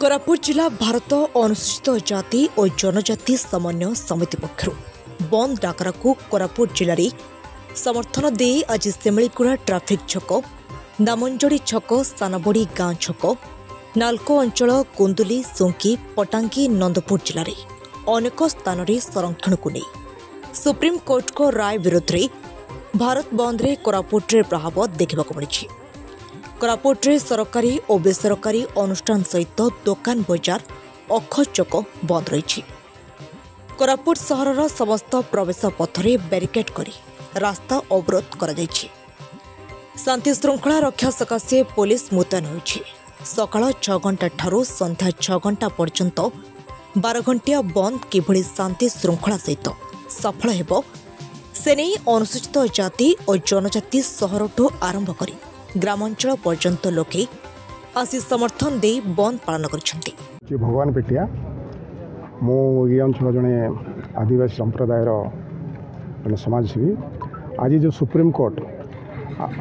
कोरापुट जिला भारत अनुसूचित जाति और जनजाति समन्वय समिति पक्षर बंद डाकरा को कोरापुट जिले में समर्थन दे आज सेमलीगुड़ा ट्राफिक छक नामंजड़ी छक सानबड़ी गां छक नालको अंचल कुंदुली सोंकी पटांगी नंदपुर जिले में अनेक स्थान में संरक्षण को नहीं सुप्रीमकोर्ट को राय विरोध में भारत बंद रे कोरापुट रे प्रभाव देखा मिली। कोरापुट रे सरकारी और बेसरकारी अनुष्ठान सहित दुकान बजार अखचक बंद रही। कोरापुट सहरर समस्त प्रवेश पथरे बैरिकेड करी रास्ता अवरोध करा जायछि। शांति श्रृंखला रक्षा सकाशे पुलिस मुतयन होइछि। सकाळ 6 घंटा ठारू संध्या 6 घंटा पर्यंत 12 घंटिया बंद किभଳି शांति श्रृंखला सहित सफल हेबो सेने अनुसूचित जाति और जनजाति सहरठू आरंभ करी ग्रामांचल पर्यंत लोके आसी समर्थन दे बंद पालन करछन्ति। भगवान पेटिया मो ये अंचल जड़े आदिवासी संप्रदायर जड़े समाजसेवी आज जो सुप्रीम कोर्ट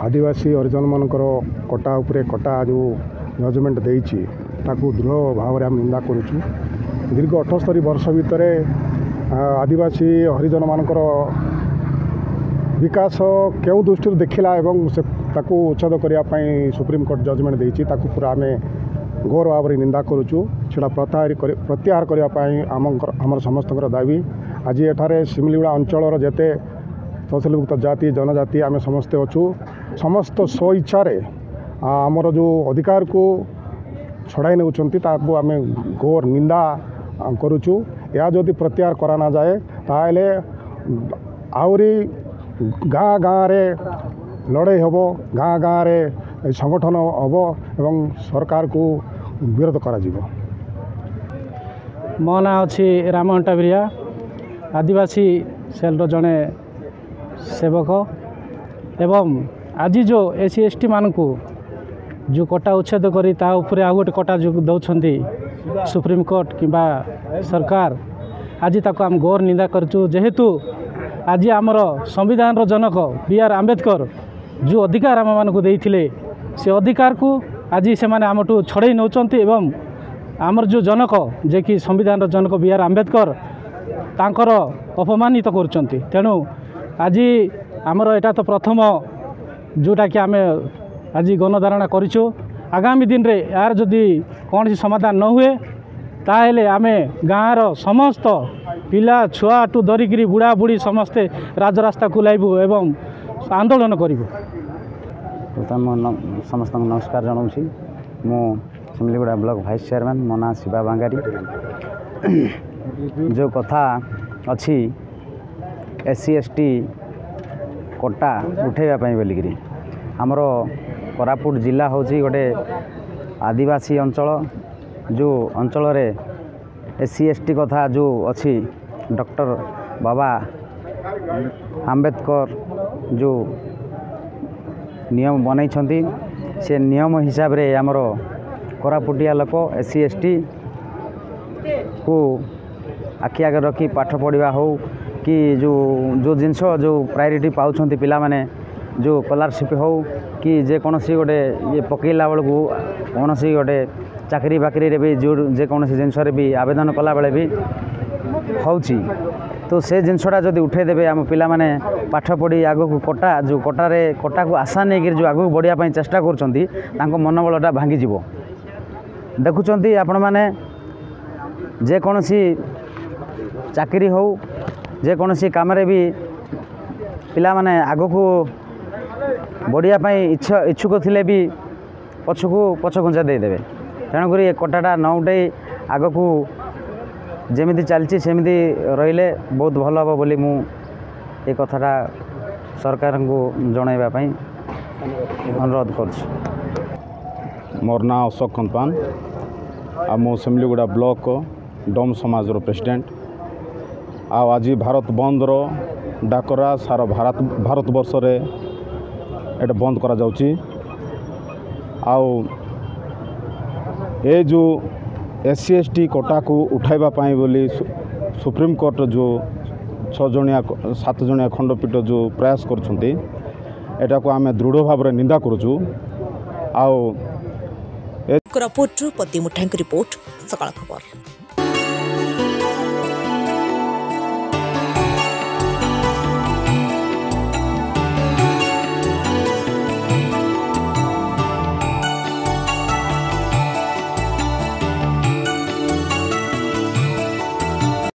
आदिवासी हरिजन मानकर कटा उपरे कटा जो जजमेंट देइछि ताकू दृढ़ भाव में निंदा करुचु। दीर्घ 78 वर्ष भितर आदिवासी हरिजन मानकर विकास क्यों दृष्टि देखला एवं से ताकू उच्छेद करने सुप्रीम कोर्ट जजमेंट देइछि ताकू पूरा आम घोर भाव में निंदा करुचु। सेटा प्रत्याहार करने आम समस्त दाबी। आज एठारे सिमलीगुड़ा अंचल जेते तहसिलभुक्त जाति जनजाति आम समस्ते अच्छु समस्त स्व इच्छा आमर जो अधिकार को छड़ाई नौकरी ताकू आम घोर निंदा करुचु। या जदि प्रत्याहार करा ना जाए ताहले आउरी गाँ गाँ रे लड़ाई हम गाँ गाँ रे संगठन हम एवं सरकार को विरोध करा जीवो। मो ना अच्छी राम टाबरिया आदिवासी सेल जड़े सेवक एवं आज जो एससी एसटी मान को जो कटा उच्छेद करी ता उपरे आ गोटे कटा जो दौरान सुप्रीम कोर्ट किंबा सरकार आज ताको आम घोर निंदा करचु। जेहेतु आज आमर संविधान जनक बी.आर. आंबेडकर जो अधिकार आम मानक देइथिले से अधिकार को आज से माने आमठू छड़े नौचंती एवं आमर जो जनक जे कि संविधान जनक बी.आर. आंबेडकर तांकर अपमानित करचंती। तेणु आज आमर एटा तो प्रथम जोटा कि आम आज गणधारणा करिछु। आगामी दिन रे यार जदि कौन समाधान न हुए ताहेले आमे गाँर समस्त पिला छुआ टू धरिकी बुढ़ा बुढ़ी समस्ते राजरास्ता को लाइबु एवं आंदोलन करूँ। समस्त नमस्कार जनाऊँ मु सिमलीगुड़ा ब्लॉक वाइस चेयरमैन मो ना शिवा बांगारी। जो कथा अच्छी एससी एसटी कोटा उठेबापी बोलिकी आमर कोरापुट जिला हूँ गोटे आदिवासी अंचल जो अंचल रे एससी एसटी कथा जो अच्छी डॉक्टर बाबा आंबेडकर जो नियम बनई से नियम हिसाब रे आमर कोरापुटिया लोक एससी एसटी को आखि आगे रखी पाठ पढ़ा हो कि जो जिनस जो प्रायोरिटी पाउछंती पिला माने जो स्कॉलरशिप हो कि जेकोसी गोटे ये पकईला बेलू कौन गोटे चाकरी बाकरी रे भी जो जेकोसी जिनस भी आवेदन कला बेले भी होची तो से जिनसटा जदि उठेदेवे आम पिला माने पाठ पढ़ी आगो को कटा जो कटारे कटा को आशा नहीं जो आगो बढ़िया चेष्टा करछंती तांको मनोबलटा भांगी जीवो। देखुचंती आपण माने जेकोसी चाकरी हो जेकोसी काम रे भी पिला माने आगो को बढ़िया इच्छुक थिले भी पछकू पछ घुंचा देदेवे। तेणुक ये कटाटा न उठे आग को जमी चलती सेमती रहिले बहुत भल हम बोली मु ये कथाटा सरकार को जनवाई अनुरोध कर। मोर ना अशोक खंतपान आ मो सिमलीगुड़ा ब्लॉक डोम समाज प्रेसिडेंट। आज भारत बंद रो डाकरा सारा भारत वर्ष रे एटा बंद करा जाउची। ए जो एससी एसटी कोटा को उठाइबा पाई बोली सुप्रीम कोर्ट जो 7 जणिया खंडपीठ जो प्रयास करछंती एटा को आमे दृढ़ भाव में निंदा करूचु। କୋରାପୁଟରୁ ପତି ମୁଠାଙ୍କ ରିପୋର୍ଟ ସକାଳ ଖବର।